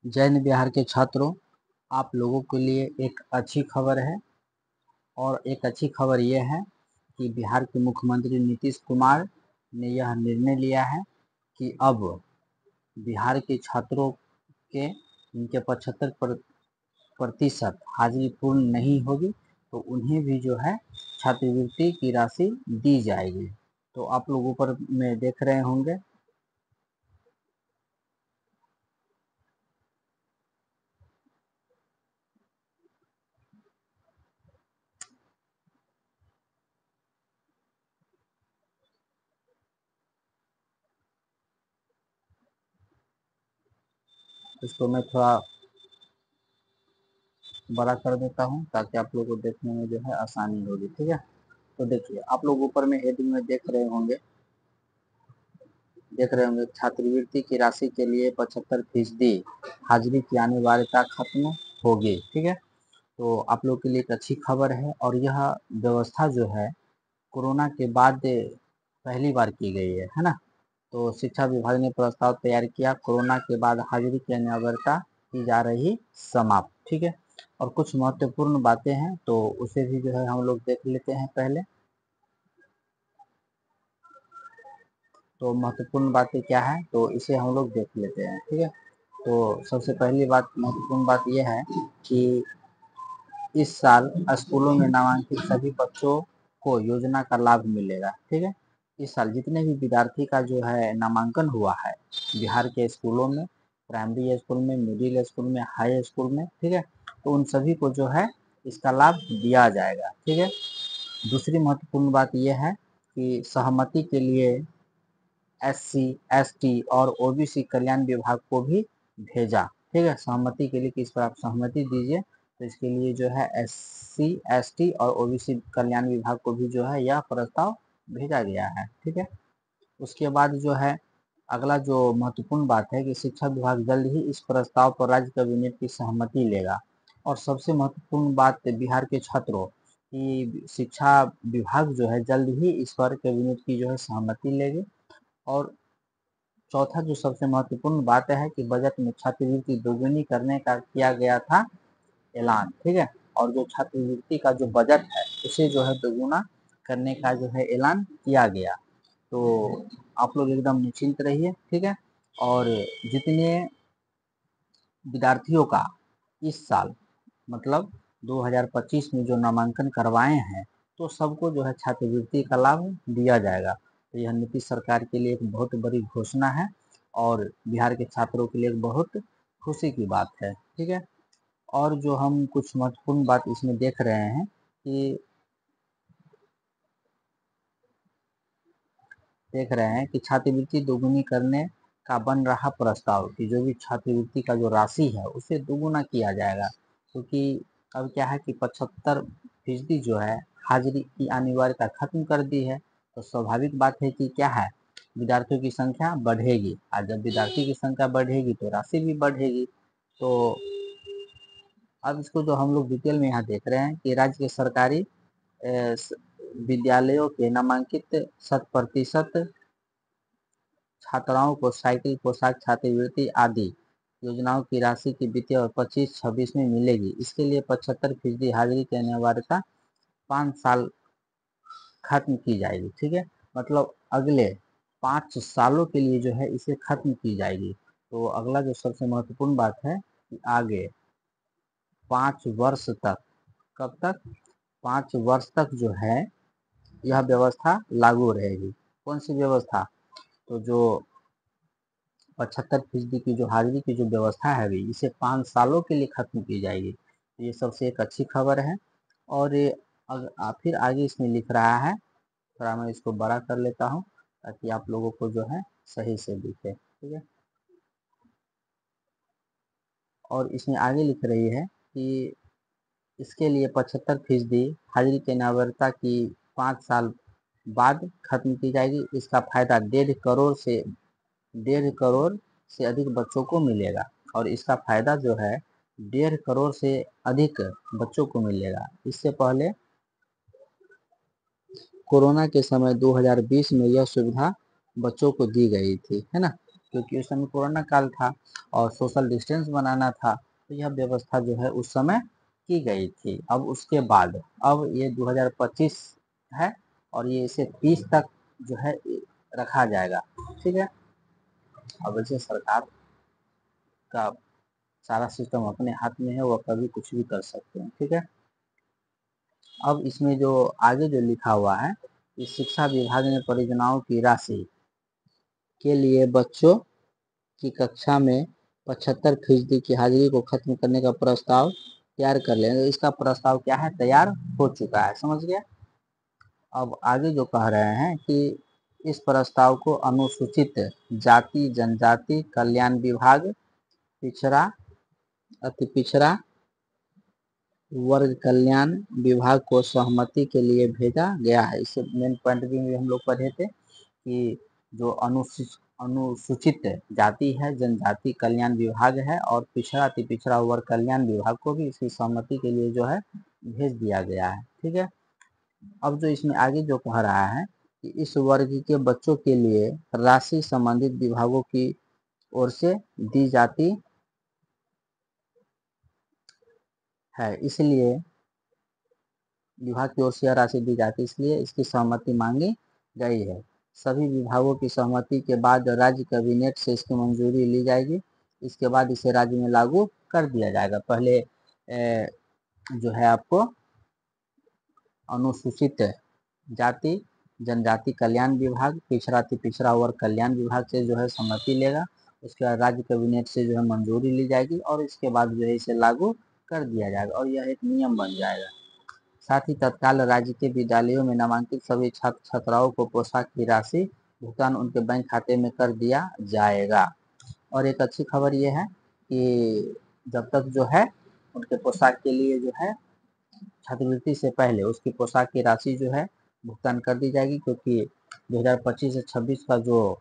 जैन बिहार के छात्रों, आप लोगों के लिए एक अच्छी खबर है। और एक अच्छी खबर यह है कि बिहार के मुख्यमंत्री नीतीश कुमार ने यह निर्णय लिया है कि अब बिहार के छात्रों के इनके 75% हाजिरी पूर्ण नहीं होगी तो उन्हें भी जो है छात्रवृत्ति की राशि दी जाएगी। तो आप लोग ऊपर में देख रहे होंगे, इसको मैं थोड़ा बड़ा कर देता हूँ ताकि आप लोगों को देखने में जो है आसानी होगी। ठीक है, तो देखिए आप लोग ऊपर में हेडिंग में देख रहे होंगे छात्रवृत्ति की राशि के लिए 75% हाजिरी की अनिवार्यता खत्म होगी। ठीक है, तो आप लोग के लिए एक अच्छी खबर है और यह व्यवस्था जो है कोरोना के बाद पहली बार की गई है ना। तो शिक्षा विभाग ने प्रस्ताव तैयार किया, कोरोना के बाद हाजिरी की अनिवार्यता की जा रही समाप्त। ठीक है, और कुछ महत्वपूर्ण बातें हैं तो उसे भी जो है हम लोग देख लेते हैं पहले। तो महत्वपूर्ण बातें क्या है तो इसे हम लोग देख लेते हैं। ठीक है, तो सबसे पहली बात महत्वपूर्ण बात यह है कि इस साल स्कूलों में नामांकित सभी बच्चों को योजना का लाभ मिलेगा। ठीक है, इस साल जितने भी विद्यार्थी का जो है नामांकन हुआ है बिहार के स्कूलों में, प्राइमरी स्कूल में, मिडिल स्कूल में, हाई स्कूल में, ठीक है, तो उन सभी को जो है इसका लाभ दिया जाएगा। ठीक है, दूसरी महत्वपूर्ण बात यह है कि सहमति के लिए SC, ST और OBC कल्याण विभाग को भी भेजा। ठीक है, सहमति के लिए कि इस पर आप सहमति दीजिए, तो इसके लिए जो है SC, ST और OBC कल्याण विभाग को भी जो है यह प्रस्ताव भेजा गया है। ठीक है, उसके बाद जो है अगला जो महत्वपूर्ण बात है कि शिक्षा विभाग जल्द ही इस प्रस्ताव पर राज्य कैबिनेट की सहमति लेगा। और सबसे महत्वपूर्ण बात बिहार के छात्रों की शिक्षा विभाग जो है जल्द ही इस पर कैबिनेट की जो है सहमति लेगी। और चौथा जो सबसे महत्वपूर्ण बात है कि बजट में छात्रवृत्ति दोगुनी करने का किया गया था ऐलान। ठीक है, और जो छात्रवृत्ति का जो बजट है उसे जो है दोगुना करने का जो है ऐलान किया गया। तो आप लोग एकदम निश्चिंत रहिए। ठीक है, और जितने विद्यार्थियों का इस साल मतलब 2025 में जो नामांकन करवाए हैं तो सबको जो है छात्रवृत्ति का लाभ दिया जाएगा। तो यह नीतीश सरकार के लिए एक बहुत बड़ी घोषणा है और बिहार के छात्रों के लिए एक बहुत खुशी की बात है। ठीक है, और जो हम कुछ महत्वपूर्ण बात इसमें देख रहे हैं कि छात्रवृत्ति दोगुनी करने का बन रहा प्रस्ताव कि जो भी छात्रवृत्ति का जो राशि है उसे दोगुना किया जाएगा, क्योंकि अब क्या है कि 75% जो है हाजिरी की अनिवार्यता खत्म कर दी है। तो स्वाभाविक बात है कि क्या है, विद्यार्थियों की संख्या बढ़ेगी और जब विद्यार्थी की संख्या बढ़ेगी तो राशि भी बढ़ेगी। तो अब इसको जो हम लोग डिटेल में यहाँ देख रहे हैं कि राज्य के सरकारी विद्यालयों के नामांकित 100% छात्राओं को साइकिल, पोशाक, छात्रवृत्ति आदि योजनाओं की राशि की वित्तीय और 25-26 में मिलेगी। इसके लिए 75% हाजिरी की अनिवार्यता 5 साल खत्म की जाएगी। ठीक है, मतलब अगले 5 सालों के लिए जो है इसे खत्म की जाएगी। तो अगला जो सबसे महत्वपूर्ण बात है कि आगे 5 वर्ष तक, कब तक, 5 वर्ष तक जो है यह व्यवस्था लागू रहेगी। कौन सी व्यवस्था, तो जो 75% की जो हाजिरी की जो व्यवस्था है अभी इसे 5 सालों के लिए खत्म की जाएगी। तो ये सबसे एक अच्छी खबर है। और फिर आगे इसमें लिख रहा है, थोड़ा मैं इसको बड़ा कर लेता हूँ ताकि आप लोगों को जो है सही से दिखे। ठीक है, और इसमें आगे लिख रही है कि इसके लिए 75% हाजिरी की अनिवार्यता की 5 साल बाद खत्म की जाएगी। इसका फायदा 1.5 करोड़ से अधिक बच्चों को मिलेगा। और इसका फायदा जो है 1.5 करोड़ से अधिक बच्चों को मिलेगा। इससे पहले कोरोना के समय 2020 में यह सुविधा बच्चों को दी गई थी, है ना। क्योंकि उस समय कोरोना काल था और सोशल डिस्टेंस बनाना था, तो यह व्यवस्था जो है उस समय की गई थी। अब उसके बाद अब ये 2025 है और ये इसे 30 तक जो है रखा जाएगा, ठीक है। अब वैसे सरकार का सारा सिस्टम अपने हाथ में है, वो कभी कुछ भी कर सकते हैं, ठीक है। अब इसमें जो आगे जो लिखा हुआ है कि शिक्षा विभाग ने परियोजनाओं की राशि के लिए बच्चों की कक्षा में 75% की हाजिरी को खत्म करने का प्रस्ताव तैयार कर लें। तो इसका प्रस्ताव क्या है, तैयार हो चुका है, समझ गया। अब आगे जो कह रहे हैं कि इस प्रस्ताव को अनुसूचित जाति जनजाति कल्याण विभाग, पिछड़ा अति पिछड़ा वर्ग कल्याण विभाग को सहमति के लिए भेजा गया है। इससे मेन पॉइंट भी हम लोग पढ़े थे कि जो अनुसूचित जाति है, जनजाति कल्याण विभाग है और पिछड़ा अति पिछड़ा वर्ग कल्याण विभाग को भी इसकी सहमति के लिए जो है भेज दिया गया है, ठीक है। अब जो इसमें आगे जो कह रहा है कि इस वर्ग के बच्चों के लिए राशि संबंधित विभागों की ओर से दी जाती है, इसलिए विभाग की ओर से यह राशि दी जाती है, इसलिए इसकी सहमति मांगी गई है। सभी विभागों की सहमति के बाद राज्य कैबिनेट से इसकी मंजूरी ली जाएगी। इसके बाद इसे राज्य में लागू कर दिया जाएगा। पहले जो है आपको अनुसूचित जाति जनजाति कल्याण विभाग, पिछड़ा अति पिछड़ा वर्ग कल्याण विभाग से जो है सहमति लेगा, उसके बाद राज्य कैबिनेट से जो है मंजूरी ली जाएगी और इसके बाद जो है इसे लागू कर दिया जाएगा और यह एक नियम बन जाएगा। साथ ही तत्काल राज्य के विद्यालयों में नामांकित सभी छात्र छात्राओं को पोशाक की राशि भुगतान उनके बैंक खाते में कर दिया जाएगा। और एक अच्छी खबर ये है कि जब तक जो है उनके पोशाक के लिए जो है छात्रवृत्ति से पहले उसकी पोशाक की राशि जो है भुगतान कर दी जाएगी, क्योंकि 2025 से 26 का जो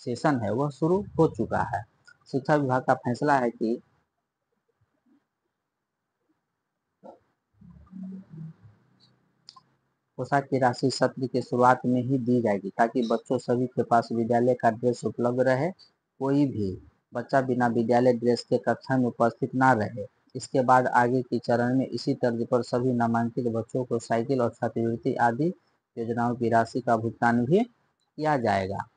सेशन है वह शुरू हो चुका है। शिक्षा विभाग का फैसला है कि पोशाक की राशि सत्र के शुरुआत में ही दी जाएगी ताकि बच्चों सभी के पास विद्यालय का ड्रेस उपलब्ध रहे। कोई भी बच्चा बिना विद्यालय ड्रेस के कक्षा में उपस्थित ना रहे। इसके बाद आगे की चरण में इसी तर्ज पर सभी नामांकित बच्चों को साइकिल और छात्रवृत्ति आदि योजनाओं की राशि का भुगतान भी किया जाएगा।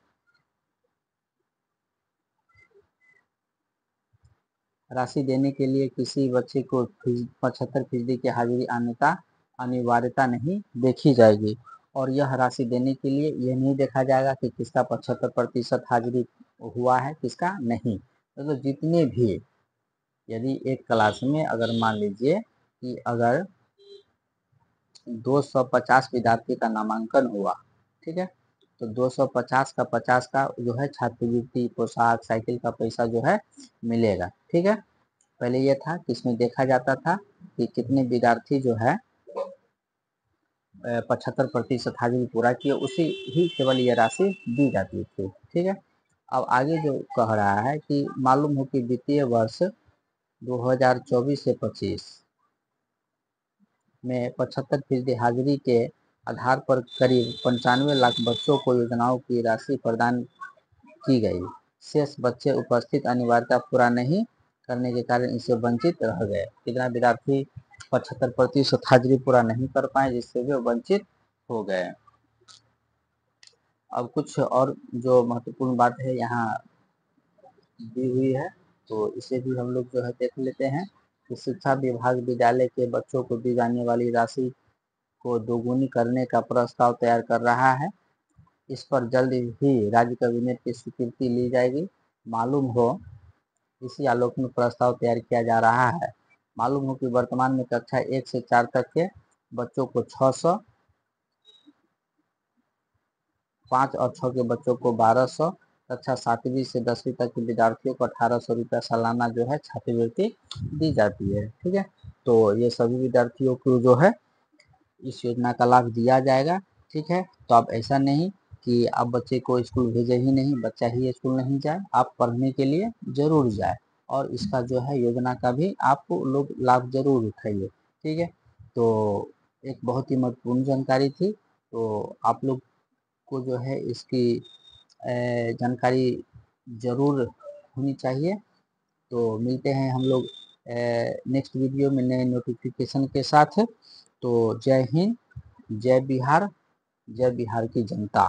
राशि देने के लिए किसी बच्चे को 75% की हाजिरी आने का अनिवार्यता नहीं देखी जाएगी और यह राशि देने के लिए यह नहीं देखा जाएगा कि किसका 75% हाजिरी हुआ है किसका नहीं। तो जितने भी, यदि एक क्लास में अगर मान लीजिए कि अगर 250 विद्यार्थी का नामांकन हुआ, ठीक है, तो 250 का 50 का जो है छात्रवृत्ति पोशाक साइकिल का पैसा जो है मिलेगा, ठीक है। पहले ये था कि इसमें देखा जाता था कि कितने विद्यार्थी जो है 75% हाजिरी पूरा किए, उसी ही केवल ये राशि दी जाती थी, ठीक है। अब आगे जो कह रहा है कि मालूम हो कि वित्तीय वर्ष 2024 से 25 में 75% हाजिरी के आधार पर करीब 95 लाख बच्चों को योजनाओं की राशि प्रदान की गई। शेष बच्चे उपस्थित अनिवार्यता पूरा नहीं करने के कारण इससे वंचित रह गए। कितना विद्यार्थी 75% हाजिरी पूरा नहीं कर पाए, जिससे वे वंचित हो गए। अब कुछ और जो महत्वपूर्ण बात है यहाँ दी हुई है, तो इसे भी हम लोग जो है देख लेते हैं कि शिक्षा विभाग विद्यालय के बच्चों को दी जाने वाली राशि को दोगुनी करने का प्रस्ताव तैयार कर रहा है। इस पर जल्द ही राज्य कैबिनेट की स्वीकृति ली जाएगी। मालूम हो इसी आलोक में प्रस्ताव तैयार किया जा रहा है। मालूम हो कि वर्तमान में कक्षा 1 से 4 तक के बच्चों को 600, 5 और 6 के बच्चों को 1200, कक्षा 7वीं से 10वीं तक के विद्यार्थियों को 1800 रुपया सालाना जो है छात्रवृत्ति दी जाती है, ठीक है। तो ये सभी विद्यार्थियों को जो है इस योजना का लाभ दिया जाएगा, ठीक है। तो अब ऐसा नहीं कि आप बच्चे को स्कूल भेजे ही नहीं, बच्चा ही स्कूल नहीं जाए, आप पढ़ने के लिए जरूर जाए और इसका जो है योजना का भी आप लोग लाभ जरूर उठाइए, ठीक है। तो एक बहुत ही महत्वपूर्ण जानकारी थी, तो आप लोग को जो है इसकी जानकारी ज़रूर होनी चाहिए। तो मिलते हैं हम लोग नेक्स्ट वीडियो में नए नोटिफिकेशन के साथ। तो जय हिंद, जय बिहार, जय बिहार की जनता।